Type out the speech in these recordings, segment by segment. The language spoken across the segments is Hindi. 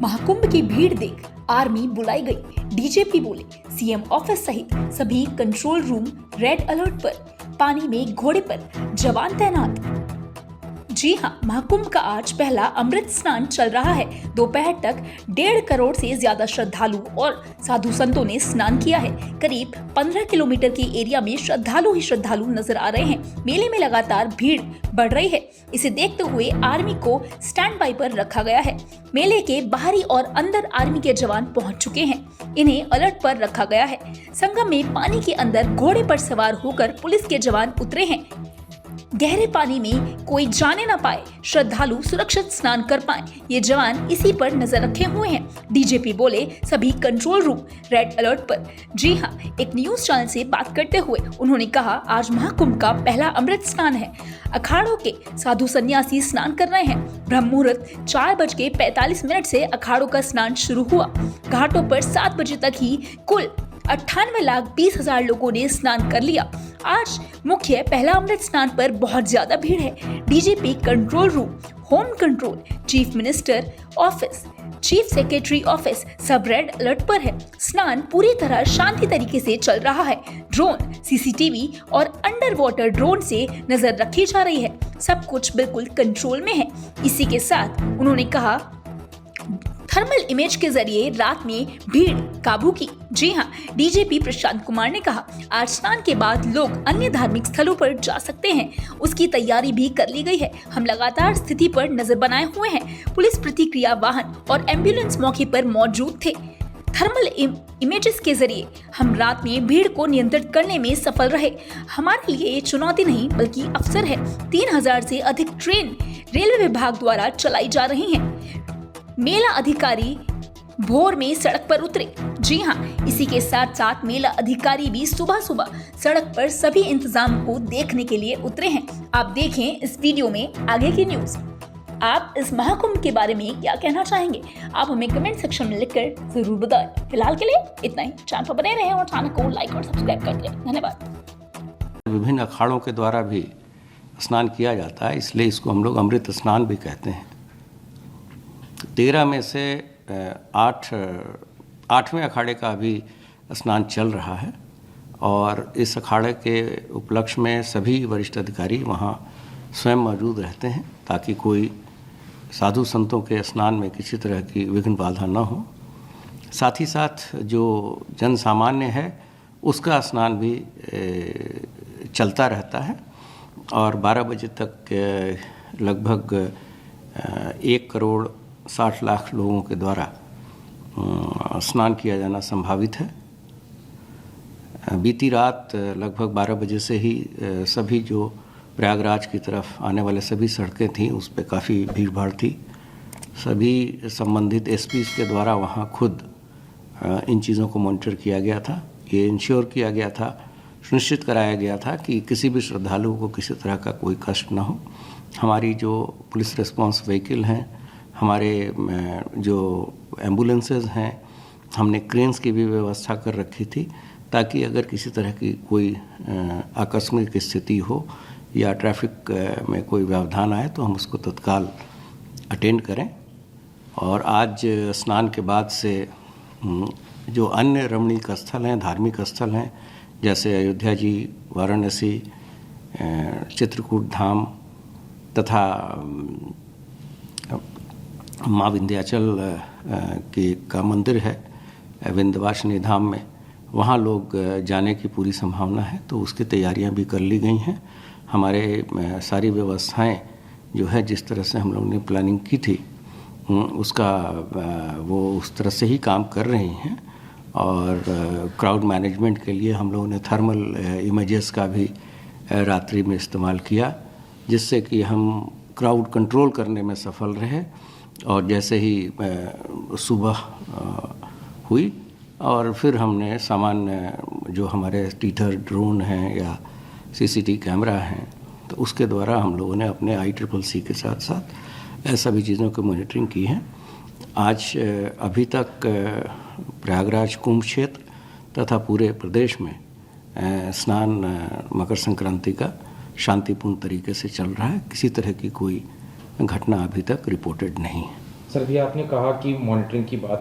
महाकुंभ की भीड़ देख आर्मी बुलाई गई। डीजीपी बोले सीएम ऑफिस सहित सभी कंट्रोल रूम रेड अलर्ट पर। पानी में घोड़े पर जवान तैनात। जी हां, महाकुंभ का आज पहला अमृत स्नान चल रहा है। दोपहर तक 1.5 करोड़ से ज्यादा श्रद्धालु और साधु संतों ने स्नान किया है। करीब 15 किलोमीटर के एरिया में श्रद्धालु ही श्रद्धालु नजर आ रहे हैं। मेले में लगातार भीड़ बढ़ रही है। इसे देखते हुए आर्मी को स्टैंड बाई पर रखा गया है। मेले के बाहरी और अंदर आर्मी के जवान पहुंच चुके हैं। इन्हें अलर्ट पर रखा गया है। संगम में पानी के अंदर घोड़े पर सवार होकर पुलिस के जवान उतरे हैं। गहरे पानी में कोई जाने ना पाए, श्रद्धालु सुरक्षित स्नान कर पाए, ये जवान इसी पर नजर रखे हुए हैं। डीजीपी बोले सभी कंट्रोल रूम रेड अलर्ट पर। जी हां, एक न्यूज चैनल से बात करते हुए उन्होंने कहा आज महाकुंभ का पहला अमृत स्नान है। अखाड़ों के साधु सन्यासी स्नान कर रहे हैं। ब्रह्म मुहूर्त 4:45 से अखाड़ों का स्नान शुरू हुआ। घाटों पर 7 बजे तक ही कुल 98,20,000 लोगों ने स्नान कर लिया। आज मुख्य पहला अमृत स्नान पर बहुत ज्यादा भीड़ है। DGP control room, home control, chief minister office, chief secretary office सब रेड अलर्ट पर है। स्नान पूरी तरह शांति तरीके से चल रहा है। ड्रोन, सीसीटीवी और अंडर वाटर ड्रोन से नजर रखी जा रही है। सब कुछ बिल्कुल कंट्रोल में है। इसी के साथ उन्होंने कहा थर्मल इमेज के जरिए रात में भीड़ काबू की। जी हां, डीजीपी प्रशांत कुमार ने कहा आज स्नान के बाद लोग अन्य धार्मिक स्थलों पर जा सकते हैं। उसकी तैयारी भी कर ली गई है। हम लगातार स्थिति पर नजर बनाए हुए हैं। पुलिस प्रतिक्रिया वाहन और एम्बुलेंस मौके पर मौजूद थे। थर्मल इमेजेस के जरिए हम रात में भीड़ को नियंत्रित करने में सफल रहे। हमारे लिए ये चुनौती नहीं बल्कि अवसर है। 3000 से अधिक ट्रेन रेलवे विभाग द्वारा चलाई जा रही हैं। मेला अधिकारी भोर में सड़क पर उतरे। जी हां, इसी के साथ साथ मेला अधिकारी भी सुबह सुबह सड़क पर सभी इंतजाम को देखने के लिए उतरे हैं। आप देखें इस वीडियो में आगे की न्यूज। आप इस महाकुंभ के बारे में क्या कहना चाहेंगे? आप हमें कमेंट सेक्शन में लिखकर जरूर बताएं। फिलहाल के लिए इतना ही। चैनल पर बने रहें और चैनल को लाइक और सब्सक्राइब करते रहें। धन्यवाद। विभिन्न अखाड़ों के द्वारा भी स्नान किया जाता है, इसलिए इसको हम लोग अमृत स्नान भी कहते हैं। 13 में से 8वें अखाड़े का अभी स्नान चल रहा है और इस अखाड़े के उपलक्ष्य में सभी वरिष्ठ अधिकारी वहाँ स्वयं मौजूद रहते हैं ताकि कोई साधु संतों के स्नान में किसी तरह की विघ्न बाधा न हो। साथ ही साथ जो जन सामान्य है उसका स्नान भी चलता रहता है और 12 बजे तक लगभग 1,60,00,000 लोगों के द्वारा स्नान किया जाना संभावित है। बीती रात लगभग 12 बजे से ही सभी जो प्रयागराज की तरफ आने वाले सभी सड़कें थीं उस पर काफ़ी भीड़ भाड़ थी। सभी संबंधित एसपीज़ के द्वारा वहाँ खुद इन चीज़ों को मॉनिटर किया गया था। ये इंश्योर किया गया था, सुनिश्चित कराया गया था कि किसी भी श्रद्धालु को किसी तरह का कोई कष्ट ना हो। हमारी जो पुलिस रिस्पांस व्हीकल हैं, हमारे जो एम्बुलेंसेस हैं, हमने क्रेन्स की भी व्यवस्था कर रखी थी ताकि अगर किसी तरह की कोई आकस्मिक स्थिति हो या ट्रैफिक में कोई व्यवधान आए तो हम उसको तत्काल अटेंड करें। और आज स्नान के बाद से जो अन्य रमणीक स्थल हैं, धार्मिक स्थल हैं, जैसे अयोध्या जी, वाराणसी, चित्रकूट धाम तथा माँ विंध्याचल का मंदिर है विंध्यवासिनी धाम में, वहाँ लोग जाने की पूरी संभावना है। तो उसकी तैयारियाँ भी कर ली गई हैं। हमारे सारी व्यवस्थाएं जो है जिस तरह से हम लोगों ने प्लानिंग की थी उसका वो उस तरह से ही काम कर रही हैं। और क्राउड मैनेजमेंट के लिए हम लोगों ने थर्मल इमेजेस का भी रात्रि में इस्तेमाल किया जिससे कि हम क्राउड कंट्रोल करने में सफल रहे। और जैसे ही सुबह हुई और फिर हमने सामान्य जो हमारे टीटर ड्रोन हैं या सीसीटीवी कैमरा हैं तो उसके द्वारा हम लोगों ने अपने ICCC के साथ साथ सभी चीज़ों की मॉनिटरिंग की है। आज अभी तक प्रयागराज कुंभ क्षेत्र तथा पूरे प्रदेश में स्नान मकर संक्रांति का शांतिपूर्ण तरीके से चल रहा है। किसी तरह की कोई घटना अभी तक रिपोर्टेड नहीं है। सर भैया आपने कहा कि मॉनिटरिंग की बात,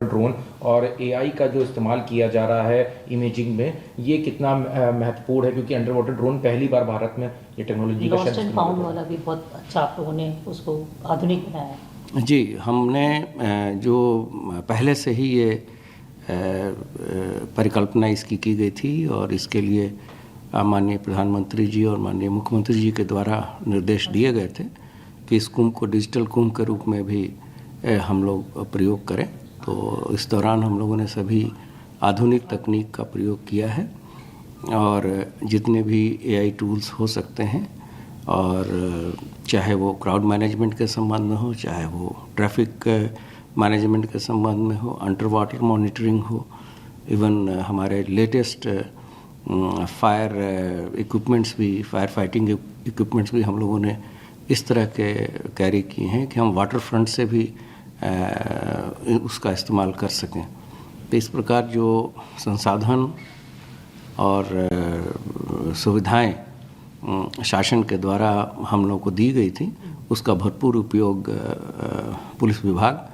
ड्रोन और एआई का जो इस्तेमाल किया जा रहा है इमेजिंग में, ये कितना महत्वपूर्ण है, क्योंकि अंडर वाटर ड्रोन पहली बार भारत में ये टेक्नोलॉजी का लॉस्ट एंड फाउंड वाला भी बहुत अच्छा आप लोगों ने उसको आधुनिक बनाया है। जी, हमने जो पहले से ही ये परिकल्पना इसकी की गई थी और इसके लिए माननीय प्रधानमंत्री जी और माननीय मुख्यमंत्री जी के द्वारा निर्देश दिए गए थे कि इस कुंभ को डिजिटल कुंभ के रूप में भी हम लोग प्रयोग करें। तो इस दौरान हम लोगों ने सभी आधुनिक तकनीक का प्रयोग किया है और जितने भी एआई टूल्स हो सकते हैं, और चाहे वो क्राउड मैनेजमेंट के संबंध में हो, चाहे वो ट्रैफिक मैनेजमेंट के संबंध में हो, अंडर वाटर मॉनिटरिंग हो, इवन हमारे लेटेस्ट फायर इक्विपमेंट्स भी, फायर फाइटिंग इक्विपमेंट्स भी हम लोगों ने इस तरह के कैरी किए हैं कि हम वाटर फ्रंट से भी उसका इस्तेमाल कर सकें। तो इस प्रकार जो संसाधन और सुविधाएं शासन के द्वारा हम लोग को दी गई थी, उसका भरपूर उपयोग पुलिस विभाग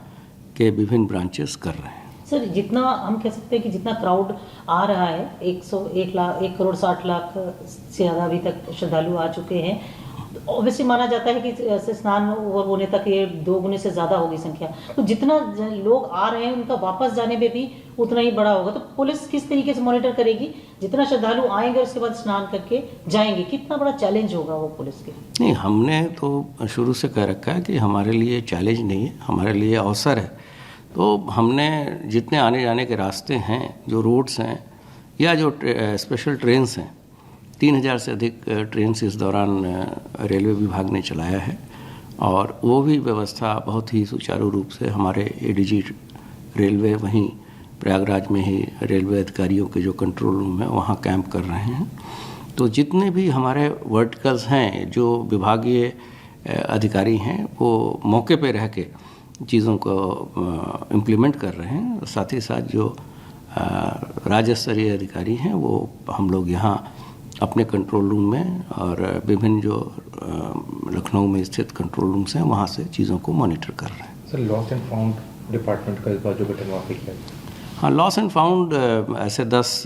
के विभिन्न ब्रांचेस कर रहे हैं। सर, जितना हम कह सकते हैं कि जितना क्राउड आ रहा है, 1 करोड़ 60 लाख से ज़्यादा अभी तक श्रद्धालु आ चुके हैं, ऑब्वियसली माना जाता है कि स्नान ओवर होने तक ये 2 गुने से ज़्यादा होगी संख्या। तो जितना लोग आ रहे हैं उनका वापस जाने में भी उतना ही बड़ा होगा। तो पुलिस किस तरीके से मॉनिटर करेगी? जितना श्रद्धालु आएंगे उसके बाद स्नान करके जाएंगे, कितना बड़ा चैलेंज होगा वो पुलिस के? नहीं, हमने तो शुरू से कह रखा है कि हमारे लिए चैलेंज नहीं है, हमारे लिए अवसर है। तो हमने जितने आने जाने के रास्ते हैं, जो रोड्स हैं या जो स्पेशल ट्रेन्स हैं, 3000 से अधिक ट्रेन्स इस दौरान रेलवे विभाग ने चलाया है और वो भी व्यवस्था बहुत ही सुचारू रूप से हमारे एडीजी रेलवे वहीं प्रयागराज में ही रेलवे अधिकारियों के जो कंट्रोल रूम है वहाँ कैंप कर रहे हैं। तो जितने भी हमारे वर्टिकल्स हैं, जो विभागीय अधिकारी हैं, वो मौके पे रह के चीज़ों को इम्प्लीमेंट कर रहे हैं। साथ ही साथ जो राज्य स्तरीय अधिकारी हैं वो हम लोग यहाँ अपने कंट्रोल रूम में और विभिन्न जो लखनऊ में स्थित कंट्रोल रूम्स हैं वहाँ से चीज़ों को मॉनिटर कर रहे हैं। Sir, lost and found department का इस बार जो गठन वहाँ पे किया है? हाँ, लॉस्ट एंड फाउंड ऐसे 10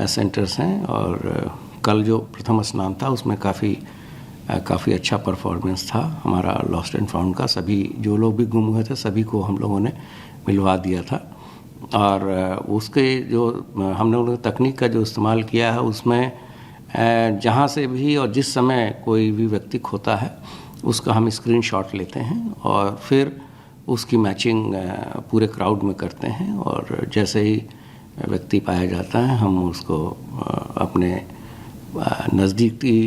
सेंटर्स हैं और कल जो प्रथम स्नान था उसमें काफ़ी अच्छा परफॉर्मेंस था हमारा लॉस्ट एंड फाउंड का। सभी जो लोग भी गुम हुए थे सभी को हम लोगों ने मिलवा दिया था और उसके जो हम लोगों ने तकनीक का जो इस्तेमाल किया है उसमें जहाँ से भी और जिस समय कोई भी व्यक्ति खोता है उसका हम स्क्रीनशॉट लेते हैं और फिर उसकी मैचिंग पूरे क्राउड में करते हैं और जैसे ही व्यक्ति पाया जाता है हम उसको अपने नज़दीकी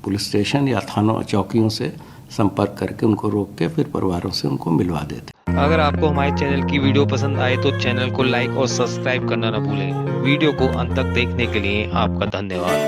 पुलिस स्टेशन या थानों चौकियों से संपर्क करके उनको रोक के फिर परिवारों से उनको मिलवा देते। अगर आपको हमारे चैनल की वीडियो पसंद आए तो चैनल को लाइक और सब्सक्राइब करना न भूलें। वीडियो को अंत तक देखने के लिए आपका धन्यवाद।